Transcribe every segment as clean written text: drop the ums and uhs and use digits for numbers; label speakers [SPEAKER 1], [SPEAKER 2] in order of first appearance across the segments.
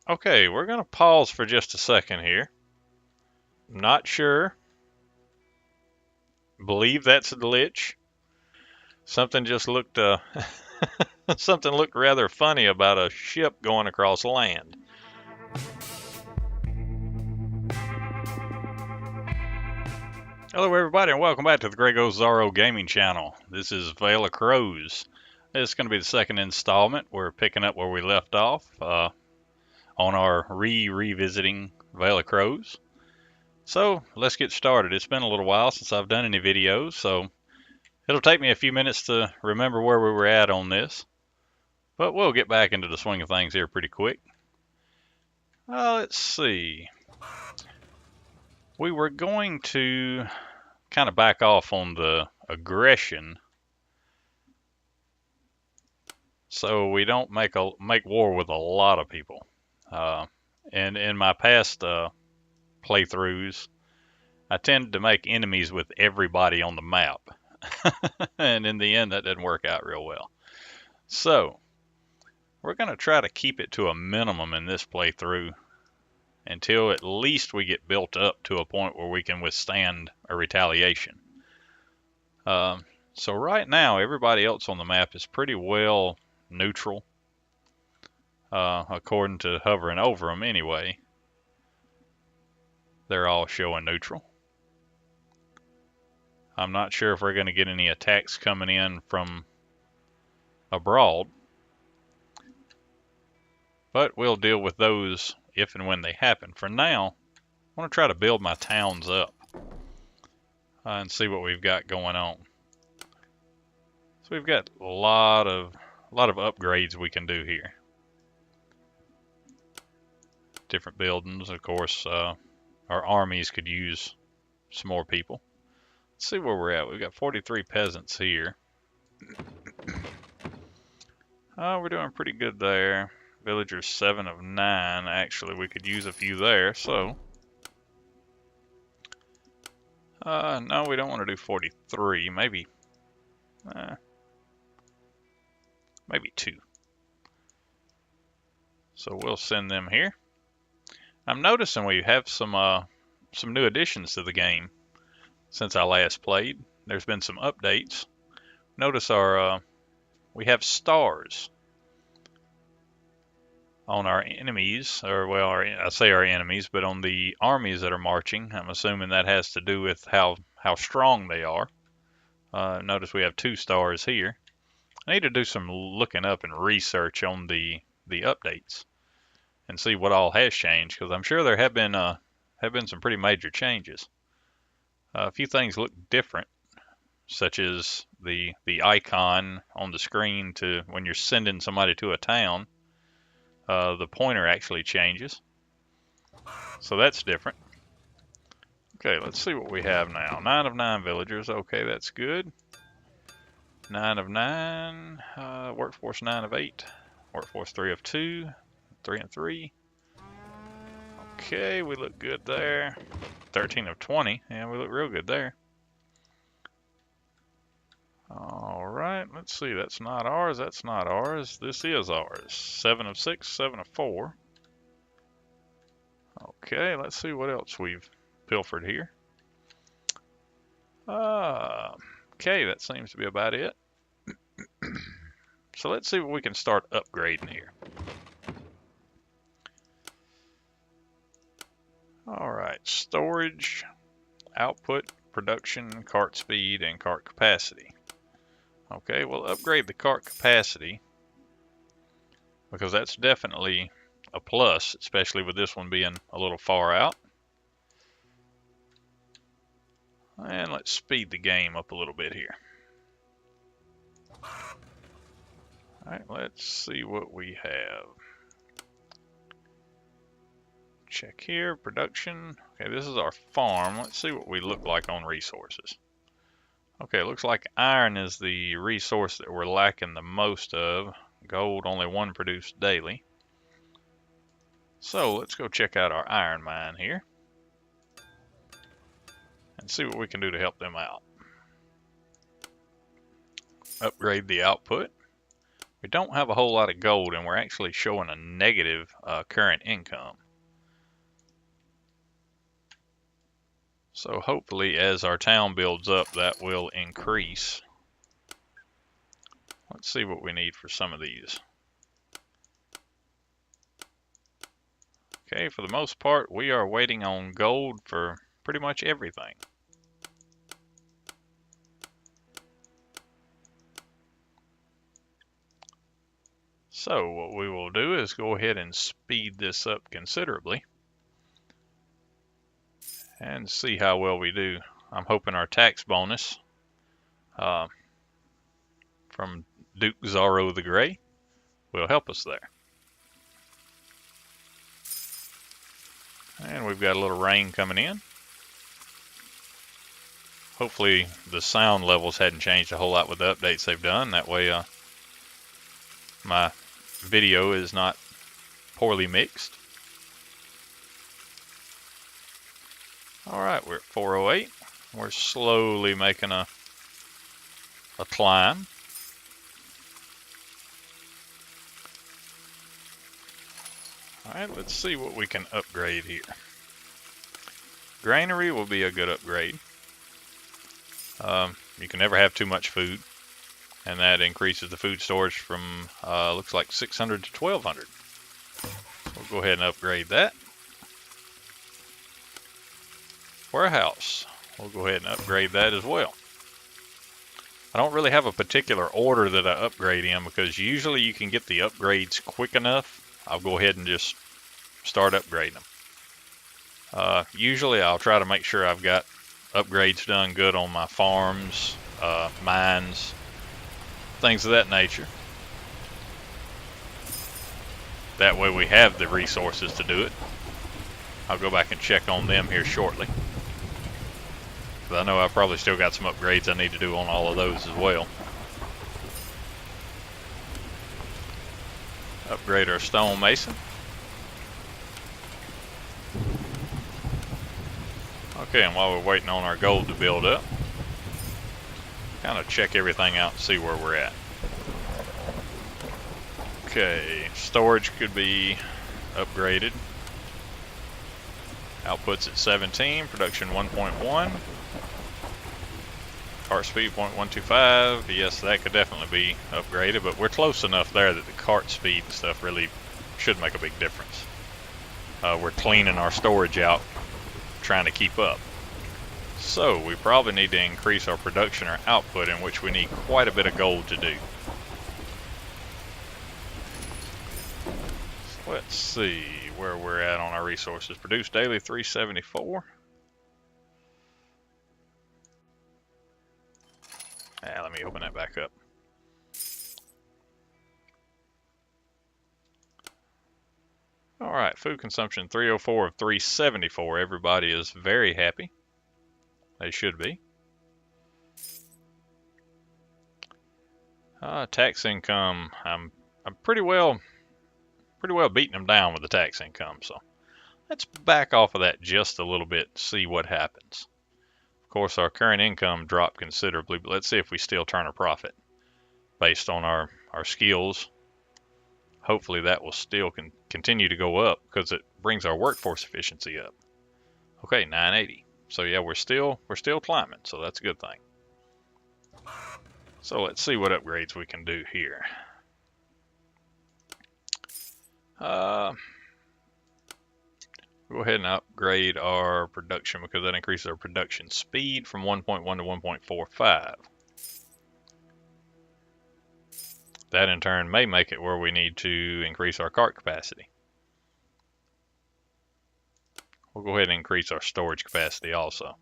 [SPEAKER 1] Okay, we're going to pause for just a second here. Not sure. Believe that's a glitch. Something just looked something looked rather funny about a ship going across land. Hello everybody and welcome back to the Grego Zorro Gaming Channel. This is Veil of Crows. This is going to be the second installment. We're picking up where we left off on our revisiting Veil of Crows. So let's get started. It's been a little while since I've done any videos, so it'll take me a few minutes to remember where we were at on this. But we'll get back into the swing of things here pretty quick. Let's see. We were going to kind of back off on the aggression so we don't make war with a lot of people. And in my past playthroughs, I tended to make enemies with everybody on the map. And in the end, that didn't work out real well. So we're going to try to keep it to a minimum in this playthrough until at least we get built up to a point where we can withstand a retaliation. So right now, everybody else on the map is pretty well neutral, according to hovering over them anyway. They're all showing neutral. I'm not sure if we're going to get any attacks coming in from abroad, but we'll deal with those if and when they happen. For now, I want to try to build my towns up and see what we've got going on. So we've got a lot of upgrades we can do here. Different buildings, of course. Our armies could use some more people. Let's see where we're at. We've got 43 peasants here. We're doing pretty good there. Villagers 7 of 9. Actually, we could use a few there, so. No, we don't want to do 43. Maybe 2. So we'll send them here. I'm noticing we have some new additions to the game since I last played. There's been some updates. Notice we have stars on our enemies, or well, I say our enemies, but on the armies that are marching. I'm assuming that has to do with how strong they are. Notice we have 2 stars here. I need to do some looking up and research on the updates and see what all has changed, because I'm sure there have been some pretty major changes. A few things look different, such as the icon on the screen to when you're sending somebody to a town. The pointer actually changes, so that's different. Okay, let's see what we have now. 9 of 9 villagers. Okay, that's good. 9 of 9. Workforce 9 of 8. Workforce 3 of 2. 3 and 3. Okay, we look good there. 13 of 20. Yeah, we look real good there. Alright, let's see. That's not ours. That's not ours. This is ours. 7 of 6. 7 of 4. Okay, let's see what else we've pilfered here. Okay, that seems to be about it. So let's see what we can start upgrading here. Alright, storage, output, production, cart speed, and cart capacity. Okay, we'll upgrade the cart capacity because that's definitely a plus, especially with this one being a little far out. And let's speed the game up a little bit here. Alright, let's see what we have. Check here, production. Okay, this is our farm. Let's see what we look like on resources. Okay, it looks like iron is the resource that we're lacking the most of. Gold, only 1 produced daily. So let's go check out our iron mine here and see what we can do to help them out. Upgrade the output. We don't have a whole lot of gold, and we're actually showing a negative current income. So hopefully as our town builds up, that will increase. Let's see what we need for some of these. Okay, for the most part, we are waiting on gold for pretty much everything. So what we will do is go ahead and speed this up considerably and see how well we do. I'm hoping our tax bonus from Duke Zorro the Gray will help us there. And we've got a little rain coming in. Hopefully the sound levels hadn't changed a whole lot with the updates they've done. That way my video is not poorly mixed. Alright, we're at 408. We're slowly making a climb. Alright, let's see what we can upgrade here. Granary will be a good upgrade. You can never have too much food, and that increases the food storage from looks like 600 to 1200. We'll go ahead and upgrade that. Warehouse, we'll go ahead and upgrade that as well. I don't really have a particular order that I upgrade in, because usually you can get the upgrades quick enough. I'll go ahead and just start upgrading them. Usually I'll try to make sure I've got upgrades done good on my farms, mines, things of that nature. That way we have the resources to do it. I'll go back and check on them here shortly. But I know I've probably still got some upgrades I need to do on all of those as well. Upgrade our stonemason. Okay, and while we're waiting on our gold to build up, kind of check everything out and see where we're at. Okay, storage could be upgraded. Output's at 17, production 1.1. Cart speed 0.125. Yes, that could definitely be upgraded, but we're close enough there that the cart speed and stuff really should make a big difference. We're cleaning our storage out, trying to keep up. So we probably need to increase our production or output, in which we need quite a bit of gold to do. Let's see where we're at on our resources. Produce daily 374. Let me open that back up. Alright, food consumption 304 of 374. Everybody is very happy. They should be. Tax income, I'm pretty well beating them down with the tax income, so let's back off of that just a little bit, see what happens. Of course, our current income dropped considerably, but let's see if we still turn a profit based on our skills. Hopefully that will still continue to go up, because it brings our workforce efficiency up. Okay, 980. So yeah, we're still climbing, so that's a good thing. So let's see what upgrades we can do here. Go ahead and upgrade our production, because that increases our production speed from 1.1 to 1.45. That in turn may make it where we need to increase our cart capacity. We'll go ahead and increase our storage capacity also.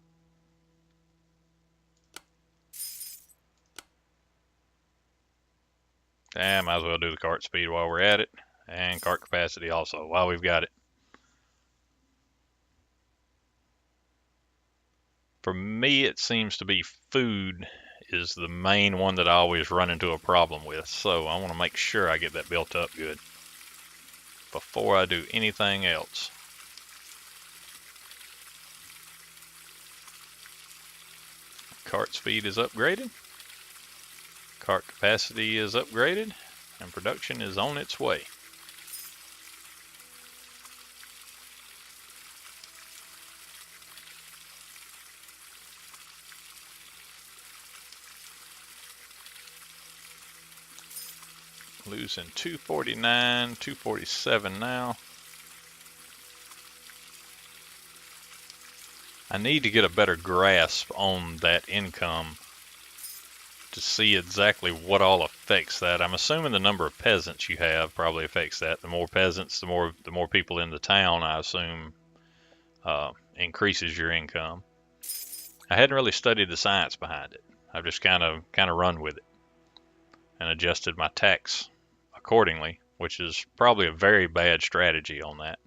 [SPEAKER 1] And might as well do the cart speed while we're at it, and cart capacity also while we've got it. For me, it seems to be food is the main one that I always run into a problem with, so I want to make sure I get that built up good before I do anything else. Cart speed is upgraded. Cart capacity is upgraded. and production is on its way. Losing 249, 247 now. I need to get a better grasp on that income to see exactly what all affects that. I'm assuming the number of peasants you have probably affects that. The more peasants, the more people in the town, I assume, increases your income. I hadn't really studied the science behind it. I've just kind of run with it and adjusted my tax accordingly, which is probably a very bad strategy on that.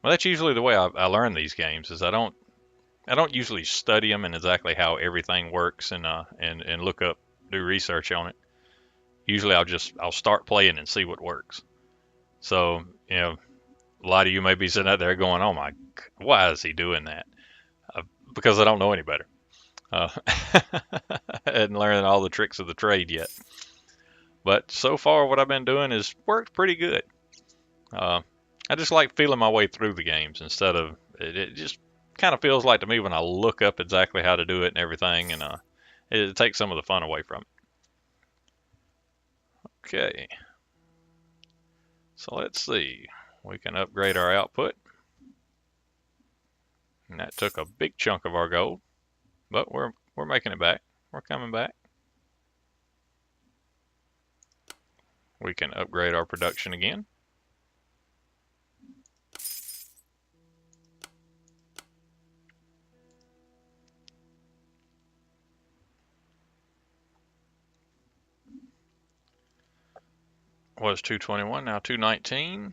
[SPEAKER 1] Well, that's usually the way I learn these games. Is I don't usually study them and exactly how everything works and do research on it. Usually I'll start playing and see what works. So, you know, a lot of you may be sitting out there going, "Oh my, why is he doing that?" Because I don't know any better. I hadn't learned all the tricks of the trade yet. But so far, what I've been doing has worked pretty good. I just like feeling my way through the games instead of it just kind of feels like to me when I look up exactly how to do it and everything, and it takes some of the fun away from it. Okay, so let's see. We can upgrade our output, and that took a big chunk of our gold, but we're making it back. We're coming back. We can upgrade our production again. Was 221, now 219.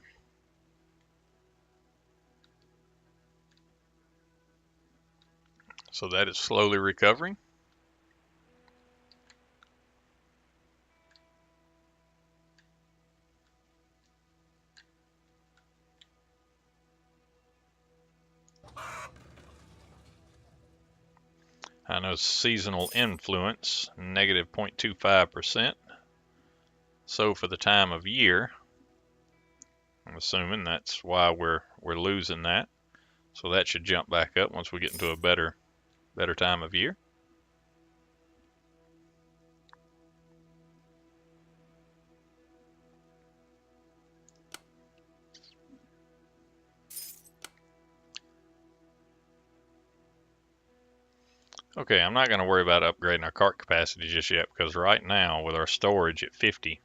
[SPEAKER 1] So that is slowly recovering. I know seasonal influence, negative 0.25%. So for the time of year, I'm assuming that's why we're losing that. So that should jump back up once we get into a better time of year. Okay, I'm not going to worry about upgrading our cart capacity just yet because right now with our storage at 50,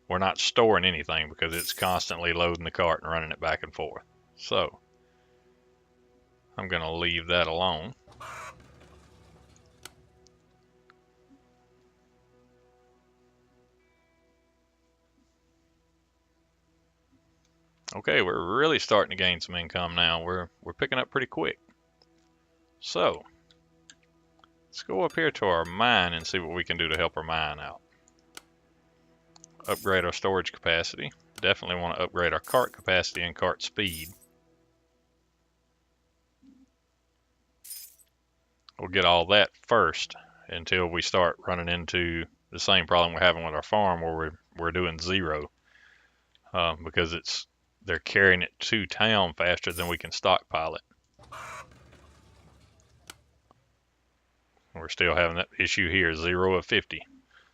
[SPEAKER 1] we're not storing anything because it's constantly loading the cart and running it back and forth. So I'm going to leave that alone. Okay, we're really starting to gain some income now. We're picking up pretty quick. So let's go up here to our mine and see what we can do to help our mine out. Upgrade our storage capacity. Definitely want to upgrade our cart capacity and cart speed. We'll get all that first until we start running into the same problem we're having with our farm where we're doing zero because they're carrying it to town faster than we can stockpile it. We're still having that issue here, 0 of 50.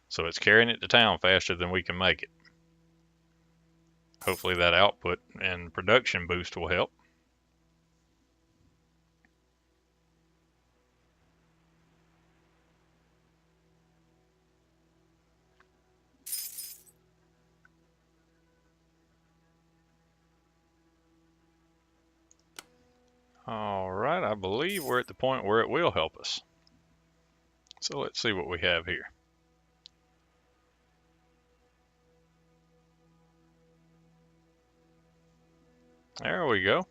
[SPEAKER 1] So it's carrying it to town faster than we can make it. Hopefully that output and production boost will help. All right, I believe we're at the point where it will help us. So let's see what we have here. There we go.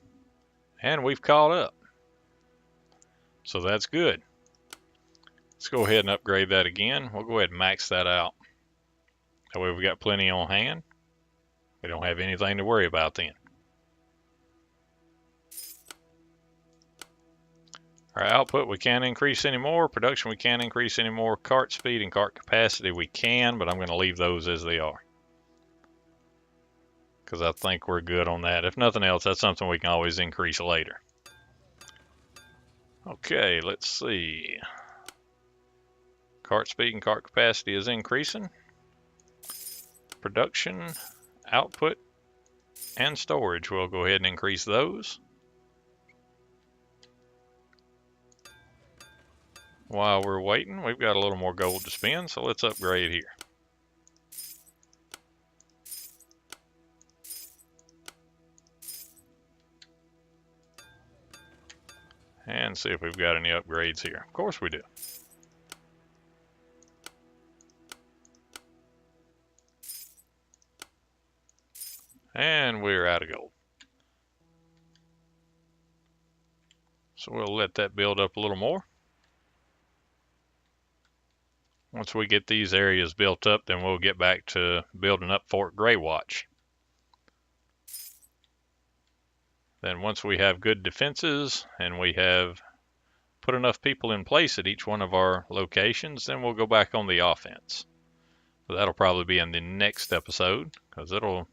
[SPEAKER 1] And we've caught up. So that's good. Let's go ahead and upgrade that again. We'll go ahead and max that out. That way we've got plenty on hand. We don't have anything to worry about then. Our output we can't increase anymore. Production we can't increase anymore. Cart speed and cart capacity we can, but I'm going to leave those as they are, because I think we're good on that. If nothing else, that's something we can always increase later. Okay, let's see. Cart speed and cart capacity is increasing. Production, output, and storage, we'll go ahead and increase those. While we're waiting, we've got a little more gold to spend, so let's upgrade here. And see if we've got any upgrades here. Of course we do. And we're out of gold. So we'll let that build up a little more. Once we get these areas built up, then we'll get back to building up Fort Graywatch. Then once we have good defenses and we have put enough people in place at each one of our locations, then we'll go back on the offense. So that'll probably be in the next episode, because it'll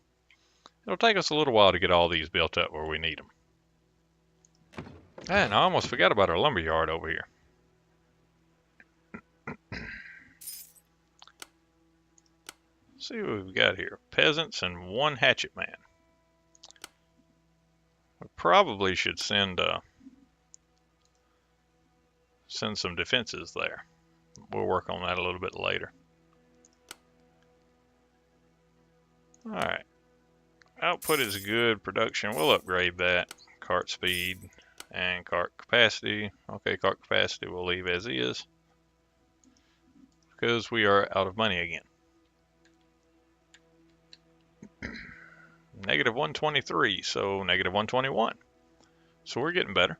[SPEAKER 1] take us a little while to get all these built up where we need them. And I almost forgot about our lumberyard over here. See what we've got here. Peasants and one hatchet man. We probably should send some defenses there. We'll work on that a little bit later. Alright. Output is good. Production, we'll upgrade that. Cart speed and cart capacity. Okay, cart capacity we'll leave as is, because we are out of money again. Negative 123, so negative 121. So we're getting better.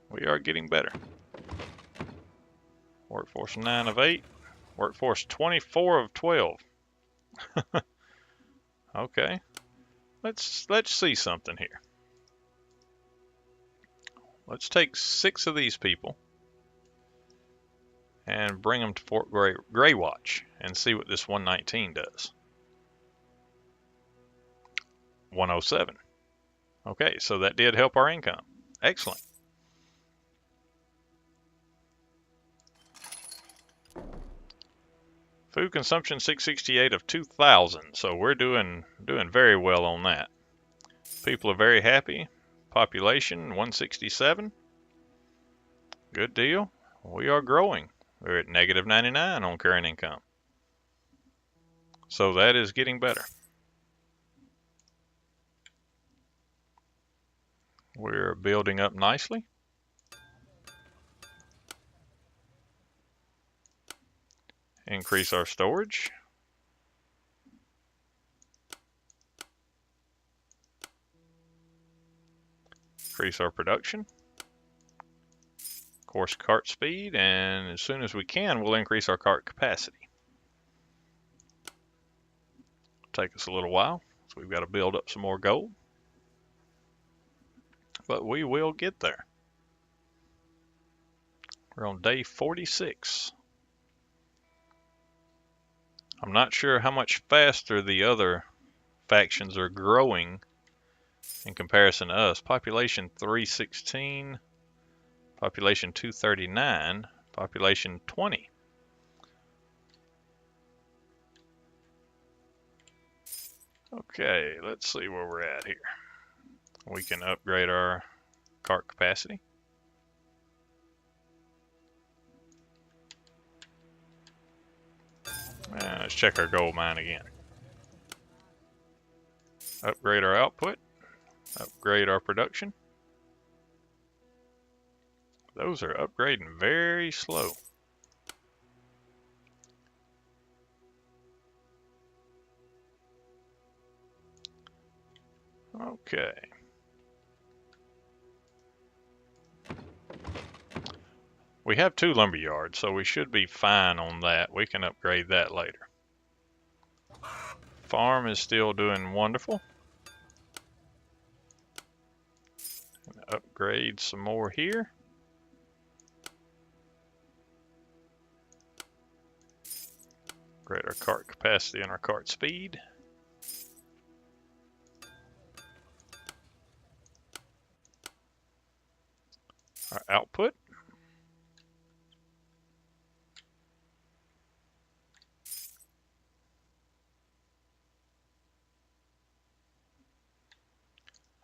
[SPEAKER 1] We are getting better. Workforce 9 of 8. Workforce 24 of 12. Okay. Let's see something here. Let's take 6 of these people and bring them to Fort Graywatch and see what this 119 does. 107. Okay, so that did help our income. Excellent. Food consumption 668 of 2,000. So we're doing very well on that. People are very happy. Population 167. Good deal. We are growing. We're at negative 99 on current income. So that is getting better. We're building up nicely. Increase our storage. Increase our production. Of course, cart speed, and as soon as we can, we'll increase our cart capacity. Take us a little while, so we've got to build up some more gold. But we will get there. We're on day 46. I'm not sure how much faster the other factions are growing in comparison to us. Population 316, population 239, population 20. Okay, let's see where we're at here. We can upgrade our cart capacity. And let's check our gold mine again. Upgrade our output. Upgrade our production. Those are upgrading very slow. Okay. We have 2 lumber yards, so we should be fine on that. We can upgrade that later. Farm is still doing wonderful. Upgrade some more here. Upgrade our cart capacity and our cart speed. Our output.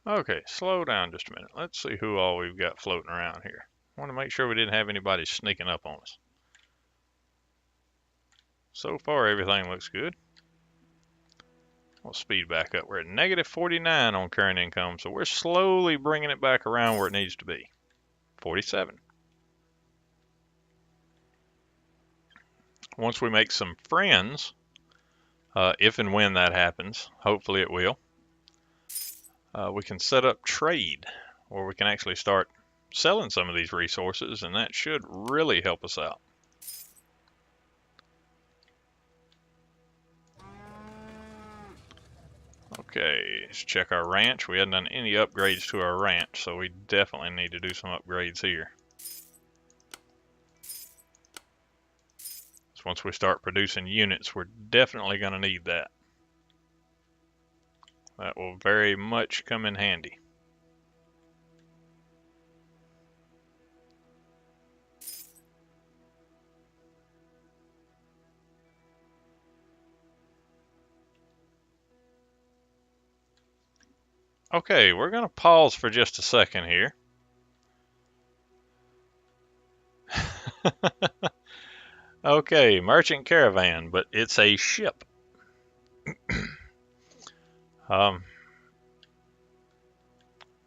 [SPEAKER 1] Okay, slow down just a minute. Let's see who all we've got floating around here. I want to make sure we didn't have anybody sneaking up on us. So far, everything looks good. We'll speed back up. We're at negative 49 on current income, so we're slowly bringing it back around where it needs to be. 47. Once we make some friends, if and when that happens, hopefully it will, we can set up trade where we can actually start selling some of these resources, and that should really help us out. Okay, let's check our ranch. We hadn't done any upgrades to our ranch, so we definitely need to do some upgrades here. So once we start producing units, we're definitely going to need that. That will very much come in handy. Okay, we're going to pause for just a second here. Okay, merchant caravan, but it's a ship.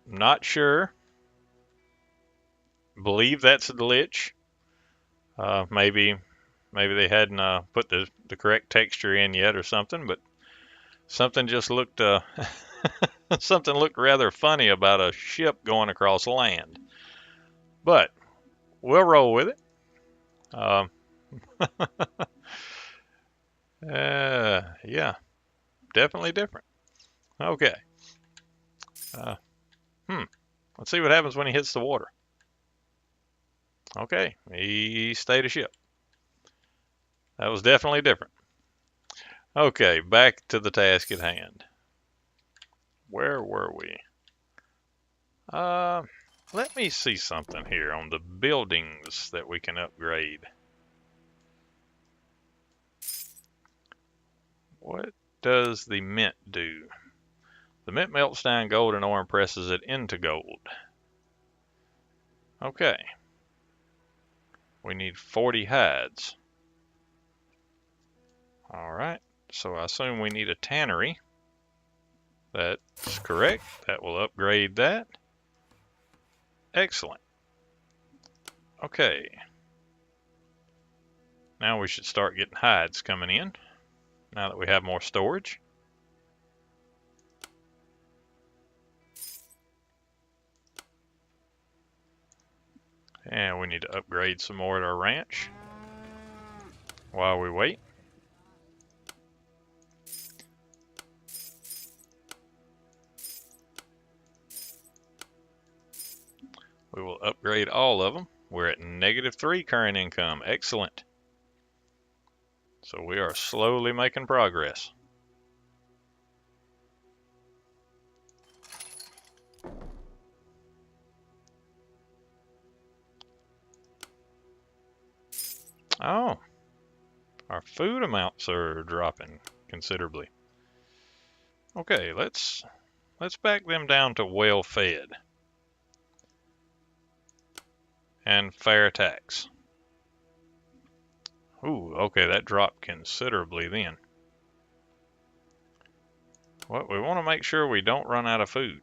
[SPEAKER 1] Not sure. Believe that's a glitch. Maybe they hadn't put the correct texture in yet or something, but something just looked something looked rather funny about a ship going across land. But we'll roll with it. Yeah, definitely different. Okay. Let's see what happens when he hits the water. Okay, he stayed a ship. That was definitely different. Okay, back to the task at hand. Where were we? Let me see something here on the buildings that we can upgrade. What does the mint do? The mint melts down gold and ore and presses it into gold. Okay. We need 40 hides. Alright, so I assume we need a tannery. That's correct. That will upgrade that. Excellent. Okay. Now we should start getting hides coming in, now that we have more storage. And we need to upgrade some more at our ranch while we wait. We will upgrade all of them. We're at -3 current income. Excellent. So we are slowly making progress. Oh, our food amounts are dropping considerably. Okay, let's back them down to well fed and fair tax. Ooh, okay, that dropped considerably then. Well, we want to make sure we don't run out of food.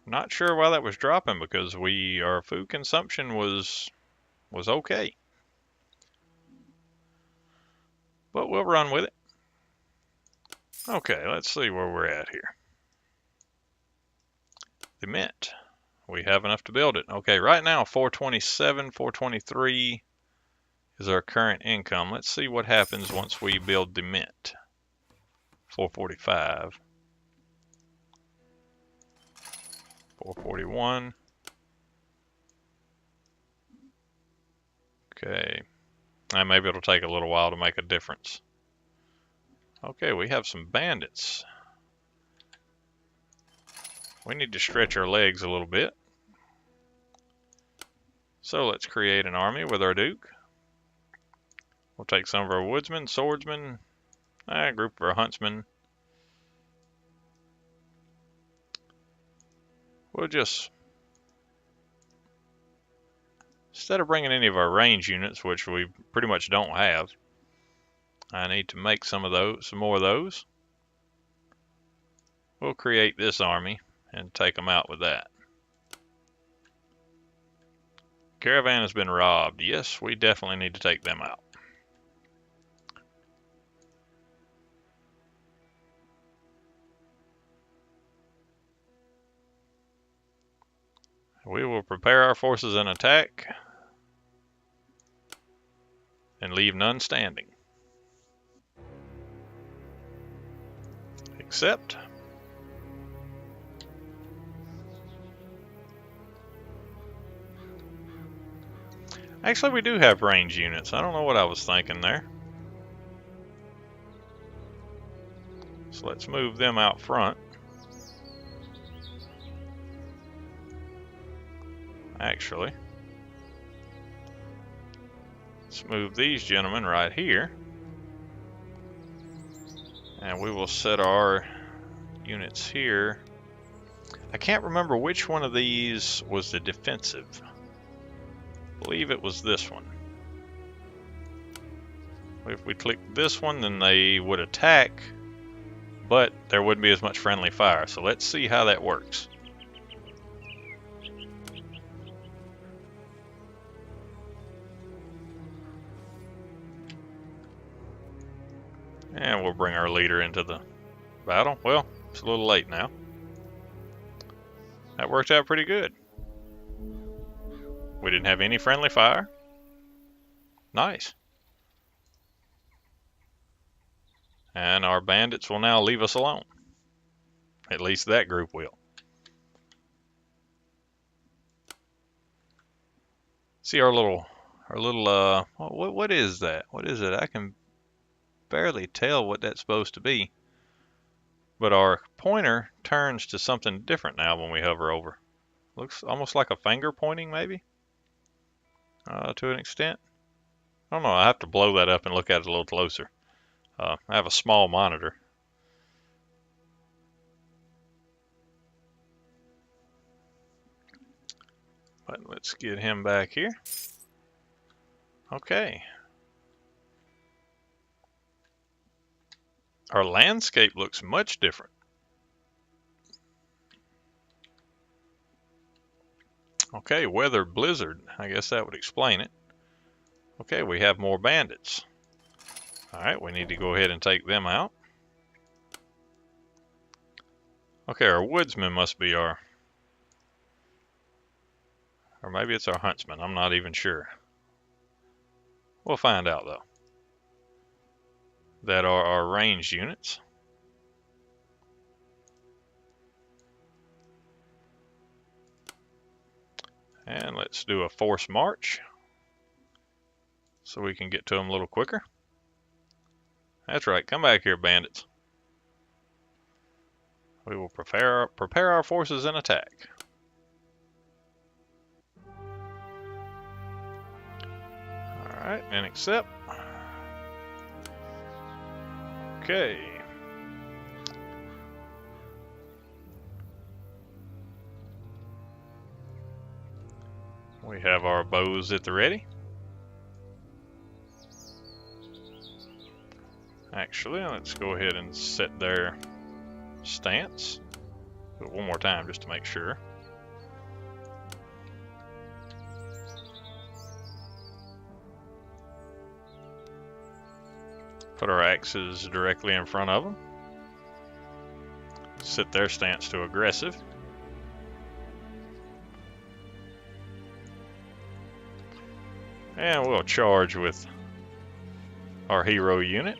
[SPEAKER 1] Not sure why that was dropping, because our food consumption was okay. But we'll run with it. Okay, let's see where we're at here. The mint. We have enough to build it. Okay, right now 427, 423 is our current income. Let's see what happens once we build the mint. 445. 441. Okay. And maybe it'll take a little while to make a difference. Okay, we have some bandits. We need to stretch our legs a little bit. So let's create an army with our Duke. We'll take some of our woodsmen, swordsmen, a group of our huntsmen. We'll just, instead of bringing any of our range units, which we pretty much don't have, I need to make some of those, some more of those. We'll create this army and take them out with that. Caravan has been robbed. Yes, we definitely need to take them out. We will prepare our forces and attack and leave none standing. Accept. Actually, we do have range units. I don't know what I was thinking there. So let's move them out front. Actually, let's move these gentlemen right here. And we will set our units here. I can't remember which one of these was the defensive. I believe it was this one. If we click this one, then they would attack, but there wouldn't be as much friendly fire. So let's see how that works. And we'll bring our leader into the battle. Well, it's a little late now. That worked out pretty good. We didn't have any friendly fire. Nice. And our bandits will now leave us alone. At least that group will. See our little what is that? What is it? I can barely tell what that's supposed to be. But our pointer turns to something different now when we hover over. Looks almost like a finger pointing, maybe? To an extent. I don't know, I have to blow that up and look at it a little closer. I have a small monitor. But let's get him back here. Okay. Our landscape looks much different. Okay, weather blizzard. I guess that would explain it. Okay, we have more bandits. Alright, we need to go ahead and take them out. Okay, our woodsman must be our... Or maybe it's our huntsman. I'm not even sure. We'll find out, though. That are our ranged units. And let's do a forced march so we can get to them a little quicker. That's right, come back here, bandits. We will prepare our forces and attack. Alright, and accept. Okay. We have our bows at the ready. Actually, let's go ahead and set their stance. Do it one more time just to make sure. Put our axes directly in front of them. Set their stance to aggressive. And we'll charge with our hero unit.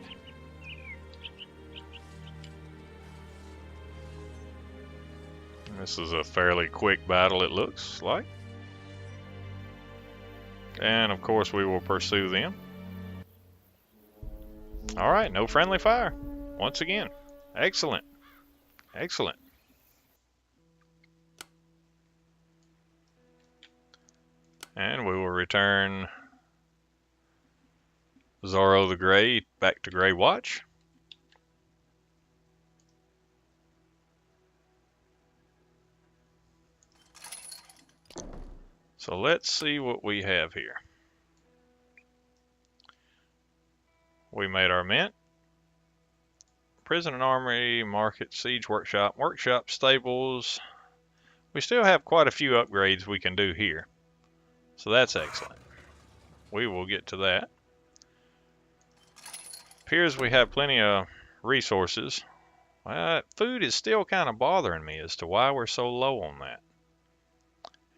[SPEAKER 1] This is a fairly quick battle, it looks like. And of course we will pursue them. All right, no friendly fire. Once again. Excellent. Excellent. And we will return Zorro the Gray back to Gray Watch. So let's see what we have here. We made our mint. Prison and Armory, Market, Siege Workshop, Workshop, Stables. We still have quite a few upgrades we can do here. So that's excellent. We will get to that. Appears we have plenty of resources. Food is still kind of bothering me as to why we're so low on that.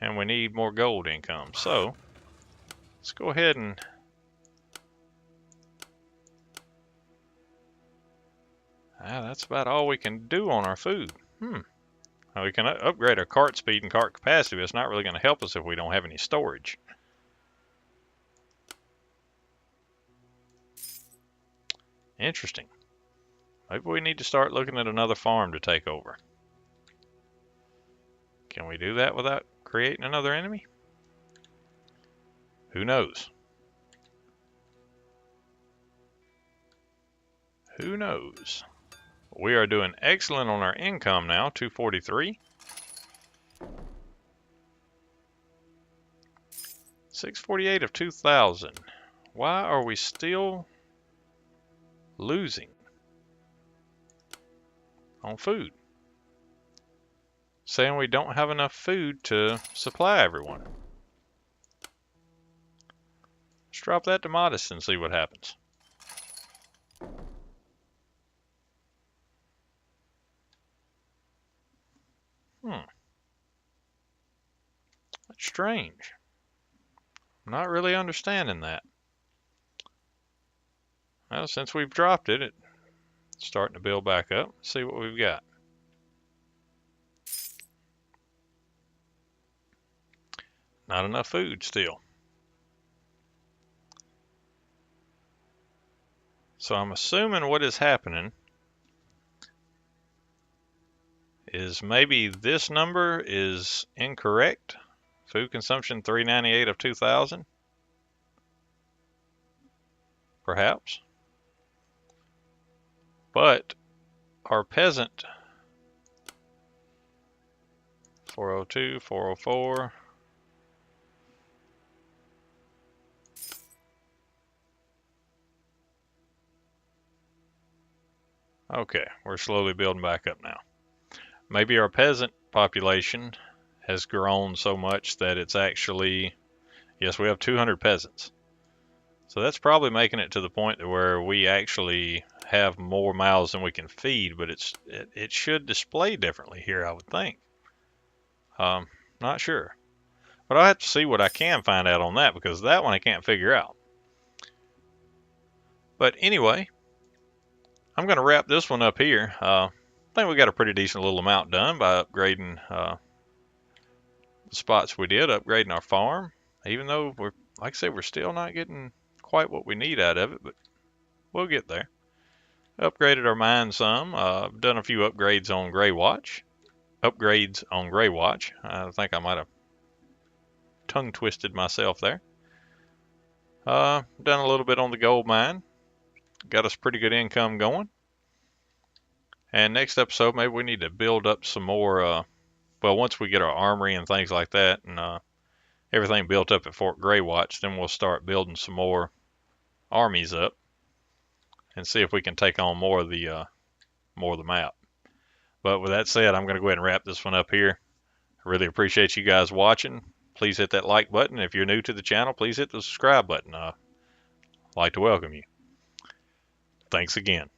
[SPEAKER 1] And we need more gold income. So let's go ahead and that's about all we can do on our food. We can upgrade our cart speed and cart capacity, but it's not really going to help us if we don't have any storage. Interesting. Maybe we need to start looking at another farm to take over. Can we do that without creating another enemy? Who knows? Who knows? We are doing excellent on our income now, 243. 648 of 2,000. Why are we still losing on food? Saying we don't have enough food to supply everyone. Let's drop that to modest and see what happens. That's strange. I'm not really understanding that. Well, since we've dropped it, it's starting to build back up. Let's see what we've got. Not enough food still. So I'm assuming what is happening is maybe this number is incorrect. Food consumption 398 of 2,000. Perhaps. But our peasant 402, 404. Okay, we're slowly building back up now. Maybe our peasant population has grown so much that it's actually, yes, we have 200 peasants. So that's probably making it to the point where we actually have more mouths than we can feed, but it should display differently here, I would think. Not sure. But I'll have to see what I can find out on that, because that one I can't figure out. But anyway, I'm going to wrap this one up here. I think we got a pretty decent little amount done by upgrading the spots we did, upgrading our farm. Even though we're, like I said, we're still not getting quite what we need out of it, but we'll get there. Upgraded our mine some. Done a few upgrades on Gray Watch. I think I might have tongue twisted myself there. Done a little bit on the gold mine. Got us pretty good income going. And next episode, maybe we need to build up some more, well, once we get our armory and things like that, and everything built up at Fort Gray Watch, then we'll start building some more armies up and see if we can take on more of the map. But with that said, I'm going to go ahead and wrap this one up here. I really appreciate you guys watching. Please hit that like button. If you're new to the channel, please hit the subscribe button. I'd like to welcome you. Thanks again.